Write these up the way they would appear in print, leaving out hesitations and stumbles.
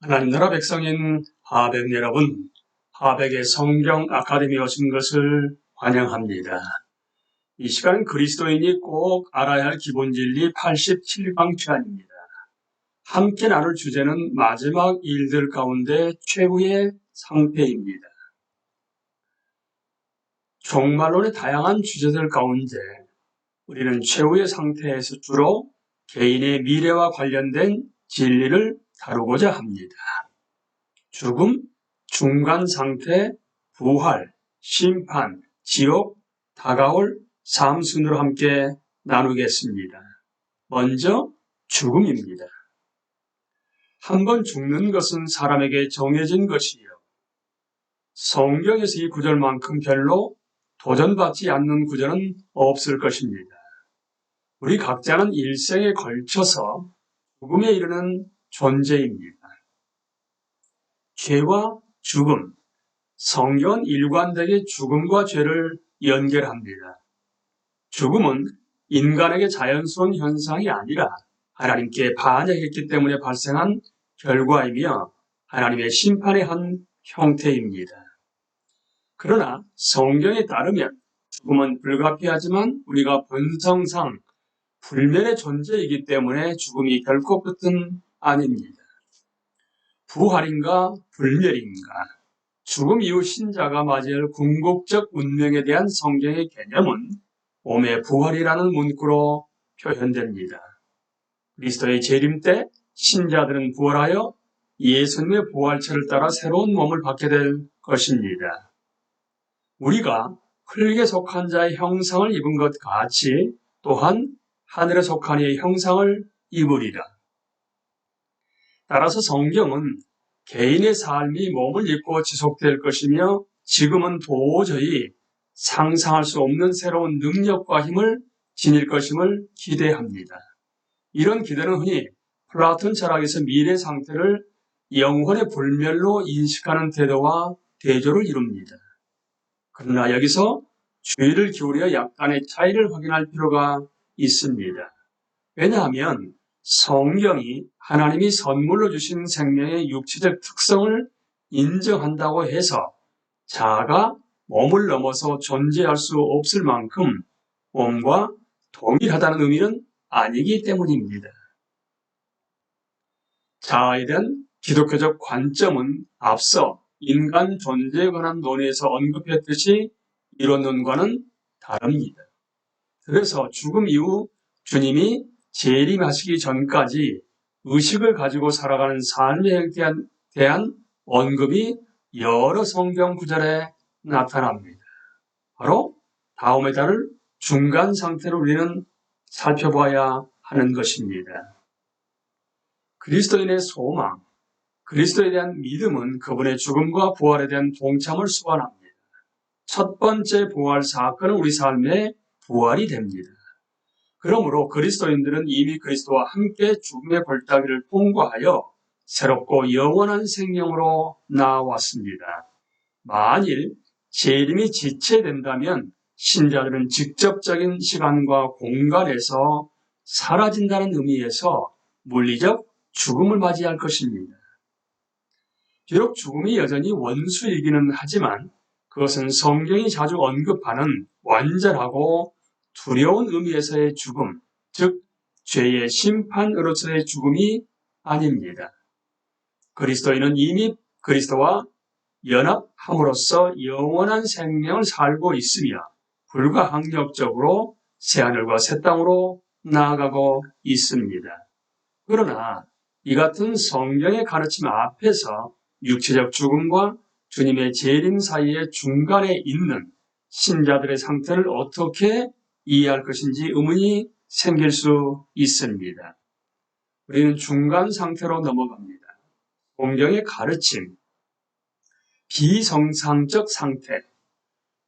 하나님 나라 백성인 하백 여러분, 하백의 성경 아카데미에 오신 것을 환영합니다. 이 시간은 그리스도인이 꼭 알아야 할 기본 진리 87강 시간입니다. 함께 나눌 주제는 마지막 일들 가운데 최후의 상태입니다. 종말론의 다양한 주제들 가운데 우리는 최후의 상태에서 주로 개인의 미래와 관련된 진리를 다루고자 합니다. 죽음, 중간 상태, 부활, 심판, 지옥, 다가올 삶 순으로 함께 나누겠습니다. 먼저 죽음입니다. 한 번 죽는 것은 사람에게 정해진 것이요. 성경에서 이 구절만큼 별로 도전받지 않는 구절은 없을 것입니다. 우리 각자는 일생에 걸쳐서 죽음에 이르는 존재입니다. 죄와 죽음, 성경은 일관되게 죽음과 죄를 연결합니다. 죽음은 인간에게 자연스러운 현상이 아니라 하나님께 반역했기 때문에 발생한 결과이며 하나님의 심판의 한 형태입니다. 그러나 성경에 따르면 죽음은 불가피하지만 우리가 본성상 불멸의 존재이기 때문에 죽음이 결코 끝은 아닙니다. 부활인가 불멸인가, 죽음 이후 신자가 맞이할 궁극적 운명에 대한 성경의 개념은 몸의 부활이라는 문구로 표현됩니다. 그리스도의 재림 때 신자들은 부활하여 예수님의 부활체를 따라 새로운 몸을 받게 될 것입니다. 우리가 흙에 속한 자의 형상을 입은 것 같이 또한 하늘에 속한 이의 형상을 입으리라. 따라서 성경은 개인의 삶이 몸을 입고 지속될 것이며 지금은 도저히 상상할 수 없는 새로운 능력과 힘을 지닐 것임을 기대합니다. 이런 기대는 흔히 플라톤 철학에서 미래 상태를 영혼의 불멸로 인식하는 태도와 대조를 이룹니다. 그러나 여기서 주의를 기울여 약간의 차이를 확인할 필요가 있습니다. 왜냐하면 성경이 하나님이 선물로 주신 생명의 육체적 특성을 인정한다고 해서 자아가 몸을 넘어서 존재할 수 없을 만큼 몸과 동일하다는 의미는 아니기 때문입니다. 자아에 대한 기독교적 관점은 앞서 인간 존재에 관한 논의에서 언급했듯이 이론론과는 다릅니다. 그래서 죽음 이후 주님이 재림하시기 전까지 의식을 가지고 살아가는 삶에 대한 언급이 여러 성경 구절에 나타납니다. 바로 다음에 다룰 중간 상태를 우리는 살펴봐야 하는 것입니다. 그리스도인의 소망, 그리스도에 대한 믿음은 그분의 죽음과 부활에 대한 동참을 수반합니다. 첫 번째 부활 사건은 우리 삶의 부활이 됩니다. 그러므로 그리스도인들은 이미 그리스도와 함께 죽음의 골짜기를 통과하여 새롭고 영원한 생명으로 나아왔습니다. 만일 재림이 지체된다면 신자들은 직접적인 시간과 공간에서 사라진다는 의미에서 물리적 죽음을 맞이할 것입니다. 비록 죽음이 여전히 원수이기는 하지만 그것은 성경이 자주 언급하는 완전하고 두려운 의미에서의 죽음, 즉 죄의 심판으로서의 죽음이 아닙니다. 그리스도인은 이미 그리스도와 연합함으로써 영원한 생명을 살고 있으며 불가항력적으로 새하늘과 새 땅으로 나아가고 있습니다. 그러나 이 같은 성경의 가르침 앞에서 육체적 죽음과 주님의 재림 사이의 중간에 있는 신자들의 상태를 어떻게 이해할 것인지 의문이 생길 수 있습니다. 우리는 중간 상태로 넘어갑니다. 성경의 가르침, 비정상적 상태,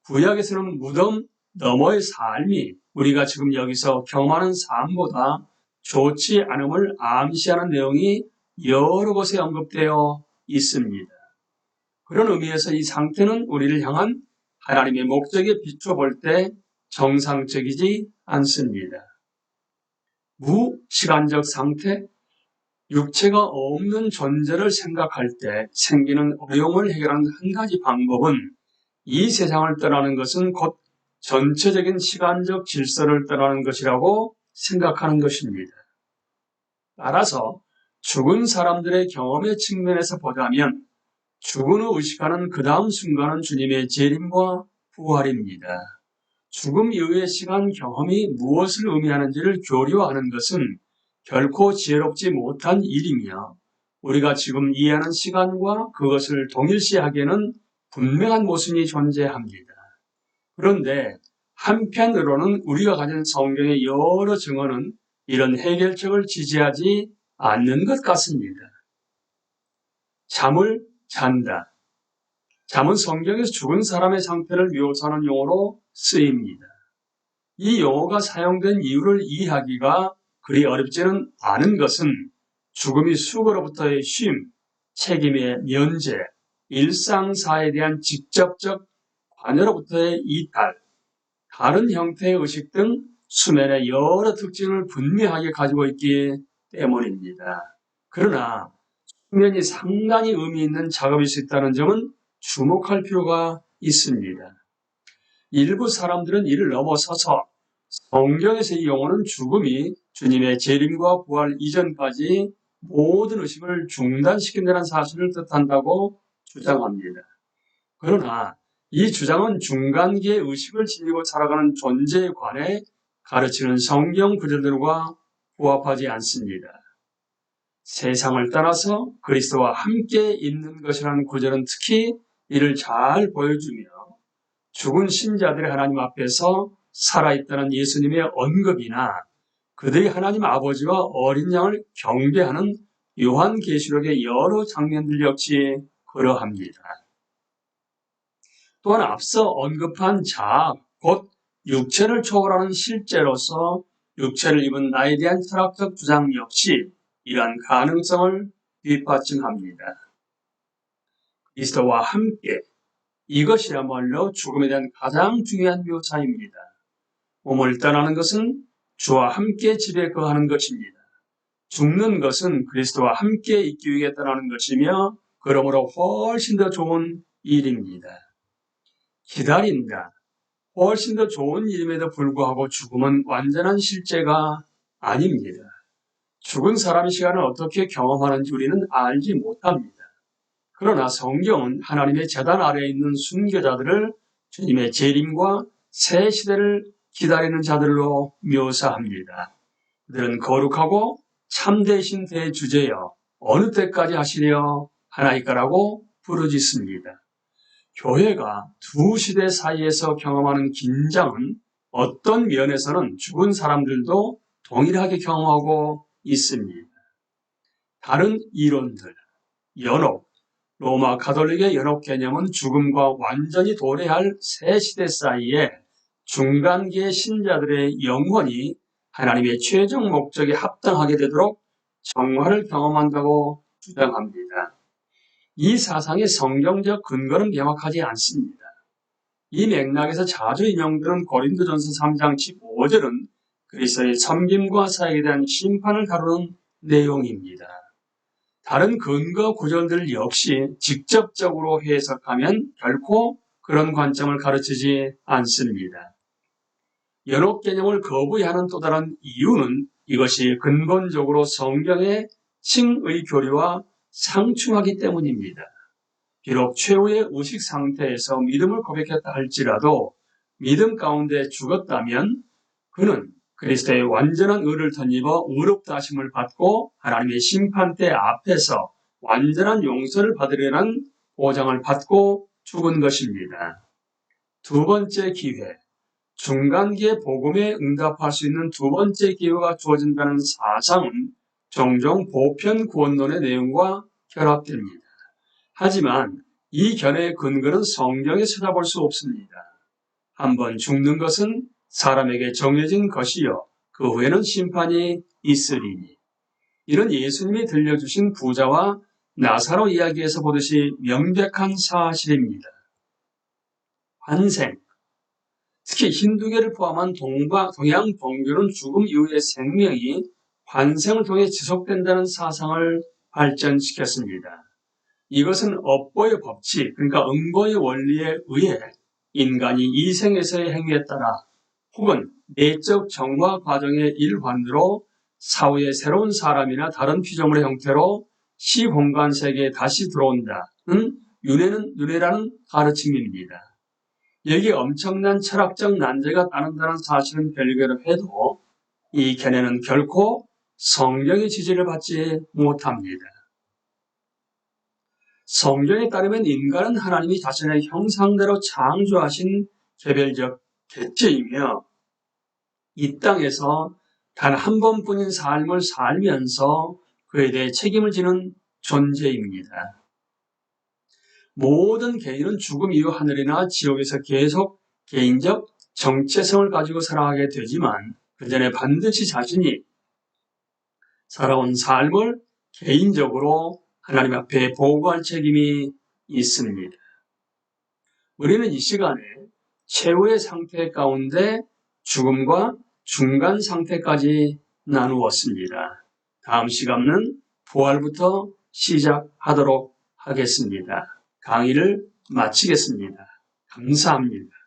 구약에서는 무덤 너머의 삶이 우리가 지금 여기서 경험하는 삶보다 좋지 않음을 암시하는 내용이 여러 곳에 언급되어 있습니다. 그런 의미에서 이 상태는 우리를 향한 하나님의 목적에 비춰볼 때 정상적이지 않습니다. 무시간적 상태, 육체가 없는 존재를 생각할 때 생기는 어려움을 해결하는 한 가지 방법은 이 세상을 떠나는 것은 곧 전체적인 시간적 질서를 떠나는 것이라고 생각하는 것입니다. 따라서 죽은 사람들의 경험의 측면에서 보자면 죽은 후 의식하는 그 다음 순간은 주님의 재림과 부활입니다. 죽음 이후의 시간 경험이 무엇을 의미하는지를 교류하는 것은 결코 지혜롭지 못한 일이며 우리가 지금 이해하는 시간과 그것을 동일시하기에는 분명한 모순이 존재합니다. 그런데 한편으로는 우리가 가진 성경의 여러 증언은 이런 해결책을 지지하지 않는 것 같습니다. 잠을 잔다. 잠은 성경에서 죽은 사람의 상태를 묘사하는 용어로 쓰입니다. 이 용어가 사용된 이유를 이해하기가 그리 어렵지는 않은 것은 죽음이 수고로부터의 쉼, 책임의 면제, 일상사에 대한 직접적 관여로부터의 이탈, 다른 형태의 의식 등 수면의 여러 특징을 분명하게 가지고 있기 때문입니다. 그러나 수면이 상당히 의미 있는 작업일 수 있다는 점은 주목할 필요가 있습니다. 일부 사람들은 이를 넘어서서 성경에서 이 용어는 죽음이 주님의 재림과 부활 이전까지 모든 의식을 중단시킨다는 사실을 뜻한다고 주장합니다. 그러나 이 주장은 중간기의 의식을 지니고 살아가는 존재에 관해 가르치는 성경 구절들과 부합하지 않습니다. 세상을 떠나서 그리스도와 함께 있는 것이라는 구절은 특히 이를 잘 보여주며 죽은 신자들의 하나님 앞에서 살아있다는 예수님의 언급이나 그들이 하나님 아버지와 어린 양을 경배하는 요한계시록의 여러 장면들 역시 그러합니다. 또한 앞서 언급한 자아, 곧 육체를 초월하는 실제로서 육체를 입은 나에 대한 철학적 주장 역시 이러한 가능성을 뒷받침합니다. 그리스도와 함께, 이것이야말로 죽음에 대한 가장 중요한 묘사입니다. 몸을 떠나는 것은 주와 함께 집에 거하는 것입니다. 죽는 것은 그리스도와 함께 있기 위해 떠나는 것이며 그러므로 훨씬 더 좋은 일입니다. 기다린다. 훨씬 더 좋은 일임에도 불구하고 죽음은 완전한 실제가 아닙니다. 죽은 사람의 시간을 어떻게 경험하는지 우리는 알지 못합니다. 그러나 성경은 하나님의 제단 아래에 있는 순교자들을 주님의 재림과 새 시대를 기다리는 자들로 묘사합니다. 그들은 거룩하고 참되신 대주제여 어느 때까지 하시려 하나이까라고 부르짖습니다. 교회가 두 시대 사이에서 경험하는 긴장은 어떤 면에서는 죽은 사람들도 동일하게 경험하고 있습니다. 다른 이론들, 연옥, 로마 가톨릭의 연옥 개념은 죽음과 완전히 도래할 새 시대 사이에 중간기의 신자들의 영혼이 하나님의 최종 목적에 합당하게 되도록 정화를 경험한다고 주장합니다. 이 사상의 성경적 근거는 명확하지 않습니다. 이 맥락에서 자주 인용되는 고린도전서 3장 15절은 그리스도의 섬김과 사역에 대한 심판을 다루는 내용입니다. 다른 근거 구절들 역시 직접적으로 해석하면 결코 그런 관점을 가르치지 않습니다. 연옥 개념을 거부하는 또 다른 이유는 이것이 근본적으로 성경의 칭의 교리와 상충하기 때문입니다. 비록 최후의 의식 상태에서 믿음을 고백했다 할지라도 믿음 가운데 죽었다면 그는 그리스도의 완전한 의를 덧입어 의롭다 하심을 받고 하나님의 심판대 앞에서 완전한 용서를 받으려는 보장을 받고 죽은 것입니다. 두 번째 기회, 중간기의 복음에 응답할 수 있는 두 번째 기회가 주어진다는 사상은 종종 보편 구원론의 내용과 결합됩니다. 하지만 이 견해의 근거는 성경에 찾아볼 수 없습니다. 한번 죽는 것은 사람에게 정해진 것이요 그 후에는 심판이 있으리니. 이런 예수님이 들려주신 부자와 나사로 이야기에서 보듯이 명백한 사실입니다. 환생, 특히 힌두교를 포함한 동양 종교는 죽음 이후의 생명이 환생을 통해 지속된다는 사상을 발전시켰습니다. 이것은 업보의 법칙, 그러니까 응보의 원리에 의해 인간이 이생에서의 행위에 따라 혹은 내적 정화 과정의 일환으로 사후에 새로운 사람이나 다른 피조물의 형태로 시공간 세계에 다시 들어온다는 윤회라는 가르침입니다. 여기에 엄청난 철학적 난제가 따른다는 사실은 별개로 해도 이 견해는 결코 성경의 지지를 받지 못합니다. 성경에 따르면 인간은 하나님이 자신의 형상대로 창조하신 개별적 개체이며 이 땅에서 단 한 번뿐인 삶을 살면서 그에 대해 책임을 지는 존재입니다. 모든 개인은 죽음 이후 하늘이나 지옥에서 계속 개인적 정체성을 가지고 살아가게 되지만 그 전에 반드시 자신이 살아온 삶을 개인적으로 하나님 앞에 보고할 책임이 있습니다. 우리는 이 시간에 최후의 상태 가운데 죽음과 중간 상태까지 나누었습니다. 다음 시간은 부활부터 시작하도록 하겠습니다. 강의를 마치겠습니다. 감사합니다.